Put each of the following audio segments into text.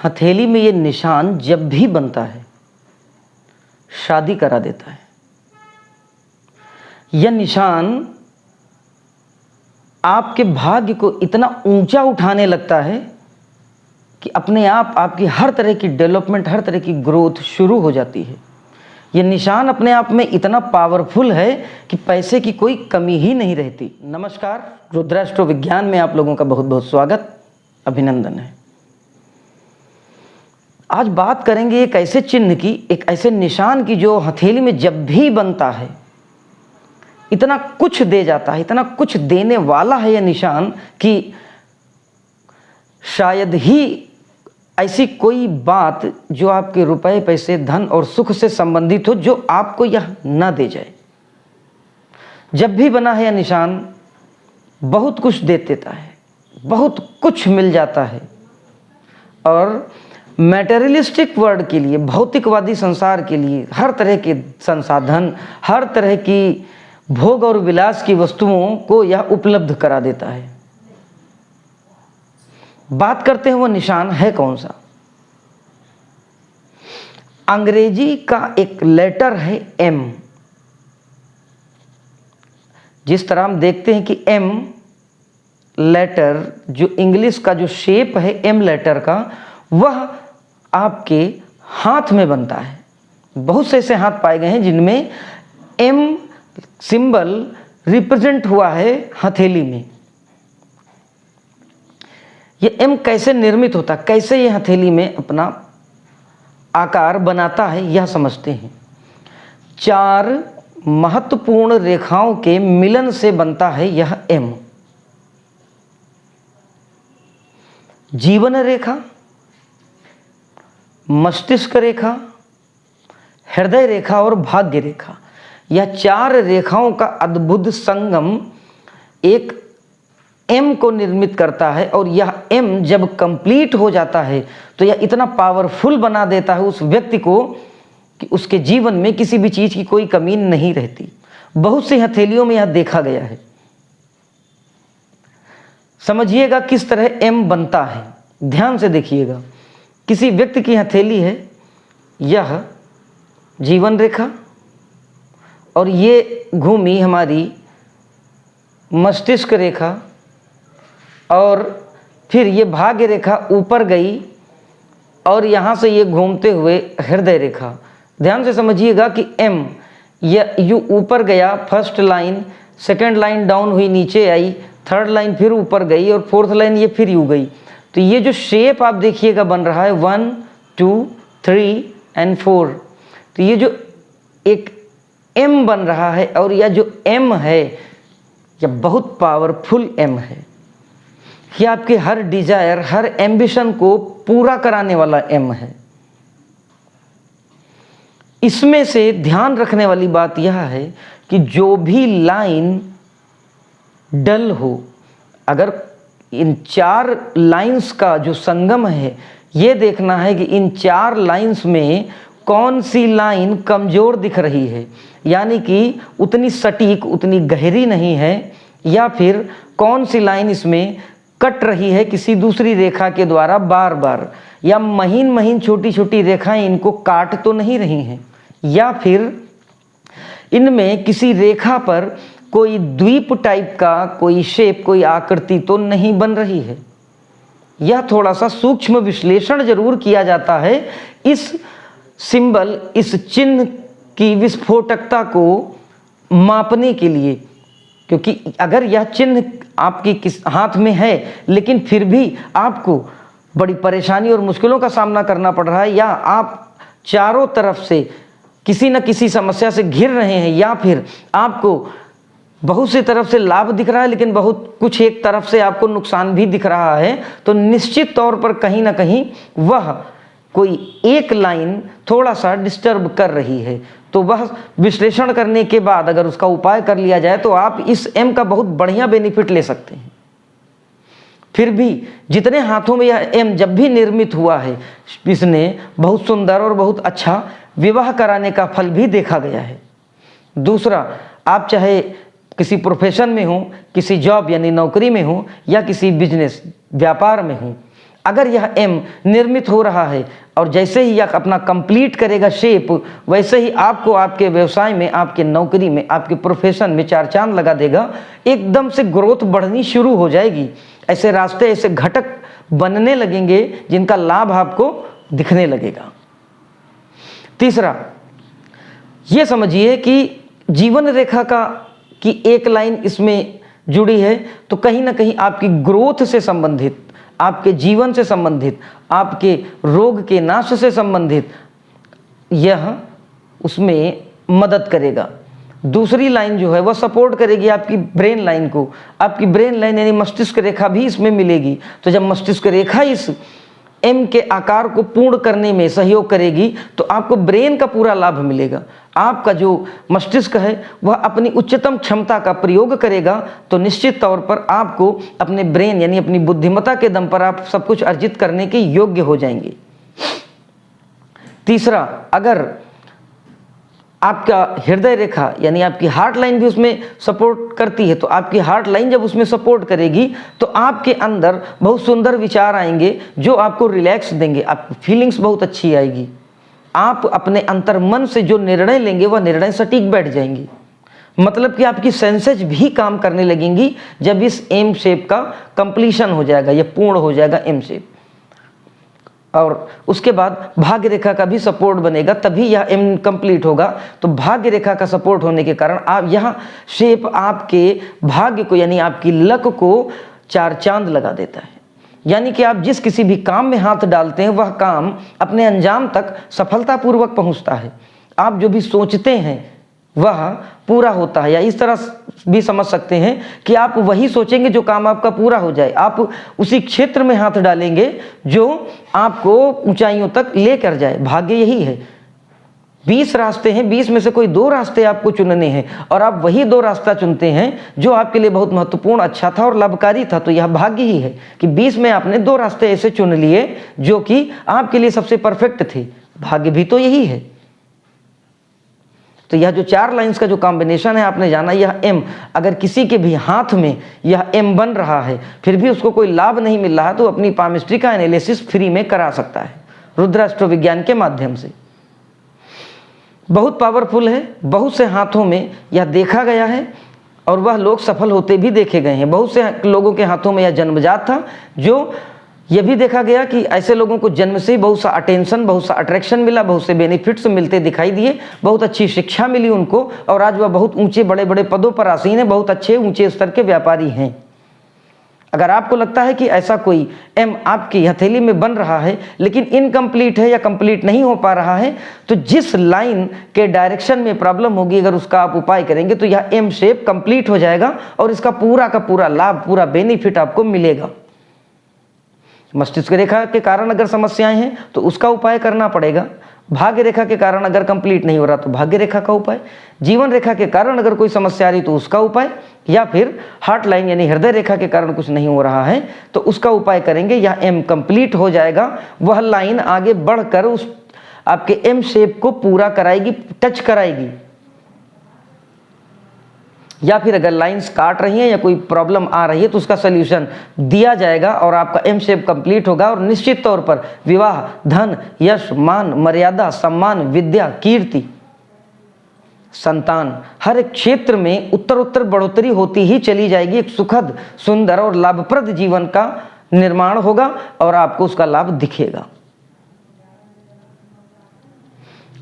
हथेली में ये निशान जब भी बनता है शादी करा देता है। यह निशान आपके भाग्य को इतना ऊंचा उठाने लगता है कि अपने आप आपकी हर तरह की डेवलपमेंट, हर तरह की ग्रोथ शुरू हो जाती है। यह निशान अपने आप में इतना पावरफुल है कि पैसे की कोई कमी ही नहीं रहती। नमस्कार, रुद्राष्ट्र विज्ञान में आप लोगों का बहुत बहुत स्वागत, अभिनंदन है। आज बात करेंगे एक ऐसे चिन्ह की, एक ऐसे निशान की जो हथेली में जब भी बनता है इतना कुछ दे जाता है, इतना कुछ देने वाला है यह निशान कि शायद ही ऐसी कोई बात जो आपके रुपए, पैसे, धन और सुख से संबंधित हो जो आपको यह न दे जाए। जब भी बना है यह निशान बहुत कुछ दे देता है, बहुत कुछ मिल जाता है। और मैटेरियलिस्टिक वर्ल्ड के लिए, भौतिकवादी संसार के लिए हर तरह के संसाधन, हर तरह की भोग और विलास की वस्तुओं को यह उपलब्ध करा देता है। बात करते हैं वो निशान है कौन सा। अंग्रेजी का एक लेटर है एम। जिस तरह हम देखते हैं कि एम लेटर, जो इंग्लिश का जो शेप है एम लेटर का, वह आपके हाथ में बनता है। बहुत से ऐसे हाथ पाए गए हैं जिनमें एम सिंबल रिप्रेजेंट हुआ है हथेली में। यह एम कैसे निर्मित होता, कैसे यह हथेली में अपना आकार बनाता है, यह समझते हैं। 4 महत्वपूर्ण रेखाओं के मिलन से बनता है यह एम। जीवन रेखा, मस्तिष्क रेखा, हृदय रेखा और भाग्य रेखा, यह 4 रेखाओं का अद्भुत संगम एक एम को निर्मित करता है। और यह एम जब कंप्लीट हो जाता है तो यह इतना पावरफुल बना देता है उस व्यक्ति को कि उसके जीवन में किसी भी चीज की कोई कमी नहीं रहती। बहुत सी हथेलियों में यह देखा गया है। समझिएगा किस तरह एम बनता है, ध्यान से देखिएगा। किसी व्यक्ति की हथेली है, यह जीवन रेखा, और ये घूमी हमारी मस्तिष्क रेखा, और फिर ये भाग्य रेखा ऊपर गई और यहाँ से ये घूमते हुए हृदय रेखा। ध्यान से समझिएगा कि एम यह यू ऊपर गया, first line, second line down हुई, नीचे आई, थर्ड लाइन फिर ऊपर गई, और फोर्थ लाइन ये फिर यू गई। तो ये जो शेप आप देखिएगा बन रहा है 1 2 3 एंड 4, तो ये जो एक एम बन रहा है, और यह जो एम है यह बहुत पावरफुल एम है। यह आपके हर डिजायर, हर एम्बिशन को पूरा कराने वाला एम है। इसमें से ध्यान रखने वाली बात यह है कि जो भी लाइन डल हो, अगर इन 4 लाइंस का जो संगम है, ये देखना है कि इन 4 लाइंस में कौन सी लाइन कमजोर दिख रही है, यानी कि उतनी सटीक, उतनी गहरी नहीं है, या फिर कौन सी लाइन इसमें कट रही है किसी दूसरी रेखा के द्वारा बार बार, या महीन महीन छोटी छोटी रेखाएं इनको काट तो नहीं रही हैं, या फिर इनमें किसी रेखा पर कोई द्वीप टाइप का कोई शेप, कोई आकृति तो नहीं बन रही है। यह थोड़ा सा सूक्ष्म विश्लेषण जरूर किया जाता है इस सिंबल, इस चिन्ह की विस्फोटकता को मापने के लिए। क्योंकि अगर यह चिन्ह आपकी किस हाथ में है लेकिन फिर भी आपको बड़ी परेशानी और मुश्किलों का सामना करना पड़ रहा है, या आप चारों तरफ से किसी न किसी समस्या से घिर रहे हैं, या फिर आपको बहुत सी तरफ से लाभ दिख रहा है लेकिन बहुत कुछ एक तरफ से आपको नुकसान भी दिख रहा है, तो निश्चित तौर पर कहीं ना कहीं वह कोई एक लाइन थोड़ा सा डिस्टर्ब कर रही है। तो वह विश्लेषण करने के बाद अगर उसका उपाय कर लिया जाए तो आप इस एम का बहुत बढ़िया बेनिफिट ले सकते हैं। फिर भी जितने हाथों में यह एम जब भी निर्मित हुआ है, इसने बहुत सुंदर और बहुत अच्छा विवाह कराने का फल भी देखा गया है। दूसरा, आप चाहे किसी प्रोफेशन में हो, किसी जॉब यानी नौकरी में हो, या किसी बिजनेस व्यापार में हो, अगर यह एम निर्मित हो रहा है और जैसे ही यह अपना कंप्लीट करेगा शेप, वैसे ही आपको आपके व्यवसाय में, आपके नौकरी में, आपके प्रोफेशन में चार चांद लगा देगा। एकदम से ग्रोथ बढ़नी शुरू हो जाएगी। ऐसे रास्ते, ऐसे घटक बनने लगेंगे जिनका लाभ आपको दिखने लगेगा। तीसरा, ये समझिए कि जीवन रेखा की एक लाइन इसमें जुड़ी है, तो कहीं ना कहीं आपकी ग्रोथ से संबंधित, आपके जीवन से संबंधित, आपके रोग के नाश से संबंधित यह उसमें मदद करेगा। दूसरी लाइन जो है वह सपोर्ट करेगी आपकी ब्रेन लाइन को। आपकी ब्रेन लाइन यानी मस्तिष्क रेखा भी इसमें मिलेगी। तो जब मस्तिष्क रेखा इस एम के आकार को पूर्ण करने में सहयोग करेगी तो आपको ब्रेन का पूरा लाभ मिलेगा। आपका जो मस्तिष्क है वह अपनी उच्चतम क्षमता का प्रयोग करेगा, तो निश्चित तौर पर आपको अपने ब्रेन यानी अपनी बुद्धिमत्ता के दम पर आप सब कुछ अर्जित करने के योग्य हो जाएंगे। तीसरा, अगर आपका हृदय रेखा यानी आपकी हार्ट लाइन भी उसमें सपोर्ट करती है, तो आपकी हार्ट लाइन जब उसमें सपोर्ट करेगी तो आपके अंदर बहुत सुंदर विचार आएंगे जो आपको रिलैक्स देंगे, आपकी फीलिंग्स बहुत अच्छी आएगी। आप अपने अंतर्मन से जो निर्णय लेंगे वह निर्णय सटीक बैठ जाएंगे। मतलब कि आपकी सेंसेज भी काम करने लगेंगी जब इस एम शेप का कंप्लीशन हो जाएगा, यह पूर्ण हो जाएगा एम शेप। और उसके बाद भाग्य रेखा का भी सपोर्ट बनेगा, तभी यह एम कंप्लीट होगा। तो भाग्य रेखा का सपोर्ट होने के कारण आप यह शेप आपके भाग्य को यानी आपकी लक को चार चांद लगा देता है। यानी कि आप जिस किसी भी काम में हाथ डालते हैं वह काम अपने अंजाम तक सफलतापूर्वक पहुंचता है। आप जो भी सोचते हैं वह पूरा होता है। या इस तरह भी समझ सकते हैं कि आप वही सोचेंगे जो काम आपका पूरा हो जाए। आप उसी क्षेत्र में हाथ डालेंगे जो आपको ऊंचाइयों तक लेकर जाए। भाग्य यही है। 20 रास्ते हैं, 20 में से कोई 2 रास्ते आपको चुनने हैं और आप वही 2 रास्ता चुनते हैं जो आपके लिए बहुत महत्वपूर्ण, अच्छा था और लाभकारी था। तो यह भाग्य ही है कि 20 में आपने 2 रास्ते ऐसे चुन लिए जो कि आपके लिए सबसे परफेक्ट थे। भाग्य भी तो यही है। तो यह जो 4 लाइंस का जो कॉम्बिनेशन है आपने जाना, यह एम अगर किसी के भी हाथ में यह एम बन रहा है फिर भी उसको कोई लाभ नहीं मिल रहा तो अपनी पामिस्ट्री का एनालिसिस फ्री में करा सकता है रुद्र एस्ट्रो विज्ञान के माध्यम से। बहुत पावरफुल है, बहुत से हाथों में यह देखा गया है और वह लोग सफल होते भी देखे गए हैं। बहुत से लोगों के हाथों में यह जन्मजात था, जो यह भी देखा गया कि ऐसे लोगों को जन्म से ही बहुत सा अटेंशन, बहुत सा अट्रैक्शन मिला, बहुत से बेनिफिट्स मिलते दिखाई दिए, बहुत अच्छी शिक्षा मिली उनको और आज वह बहुत ऊंचे बड़े बड़े पदों पर आसीन है, बहुत अच्छे ऊंचे स्तर के व्यापारी हैं। अगर आपको लगता है कि ऐसा कोई एम आपकी हथेली में बन रहा है लेकिन इनकम्प्लीट है या कंप्लीट नहीं हो पा रहा है, तो जिस लाइन के डायरेक्शन में प्रॉब्लम होगी अगर उसका आप उपाय करेंगे तो यह एम शेप कंप्लीट हो जाएगा और इसका पूरा का पूरा लाभ, पूरा बेनिफिट आपको मिलेगा। मस्तिष्क रेखा के कारण अगर समस्याएं हैं तो उसका उपाय करना पड़ेगा। भाग्य रेखा के कारण अगर कंप्लीट नहीं हो रहा तो भाग्य रेखा का उपाय, जीवन रेखा के कारण अगर कोई समस्या आ रही तो उसका उपाय, या फिर हार्ट लाइन यानी हृदय रेखा के कारण कुछ नहीं हो रहा है तो उसका उपाय करेंगे। यह एम कंप्लीट हो जाएगा, वह लाइन आगे बढ़कर उस आपके एम शेप को पूरा कराएगी, टच कराएगी। या फिर अगर लाइंस काट रही हैं या कोई प्रॉब्लम आ रही है तो उसका सल्यूशन दिया जाएगा और आपका एम शेप कंप्लीट होगा और निश्चित तौर पर विवाह, धन, यश, मान, मर्यादा, सम्मान, विद्या, कीर्ति, संतान, हर एक क्षेत्र में उत्तर बढ़ोतरी होती ही चली जाएगी। एक सुखद, सुंदर और लाभप्रद जीवन का निर्माण होगा और आपको उसका लाभ दिखेगा।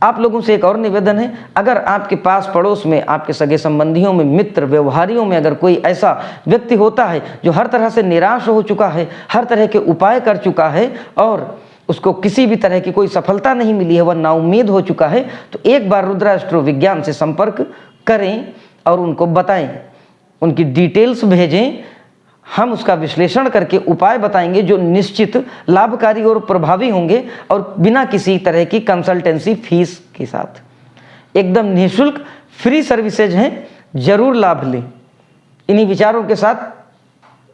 आप लोगों से एक और निवेदन है, अगर आपके पास पड़ोस में, आपके सगे संबंधियों में, मित्र, व्यवहारियों में अगर कोई ऐसा व्यक्ति होता है जो हर तरह से निराश हो चुका है, हर तरह के उपाय कर चुका है और उसको किसी भी तरह की कोई सफलता नहीं मिली है, वह नाउम्मीद हो चुका है, तो एक बार रुद्र एस्ट्रो विज्ञान से संपर्क करें और उनको बताएं, उनकी डिटेल्स भेजें। हम उसका विश्लेषण करके उपाय बताएंगे जो निश्चित लाभकारी और प्रभावी होंगे और बिना किसी तरह की कंसल्टेंसी फीस के साथ। एकदम निःशुल्क फ्री सर्विसेज हैं, जरूर लाभ लें। इन्हीं विचारों के साथ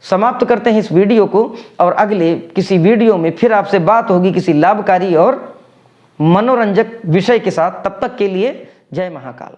समाप्त करते हैं इस वीडियो को और अगले किसी वीडियो में फिर आपसे बात होगी किसी लाभकारी और मनोरंजक विषय के साथ। तब तक के लिए जय महाकाल।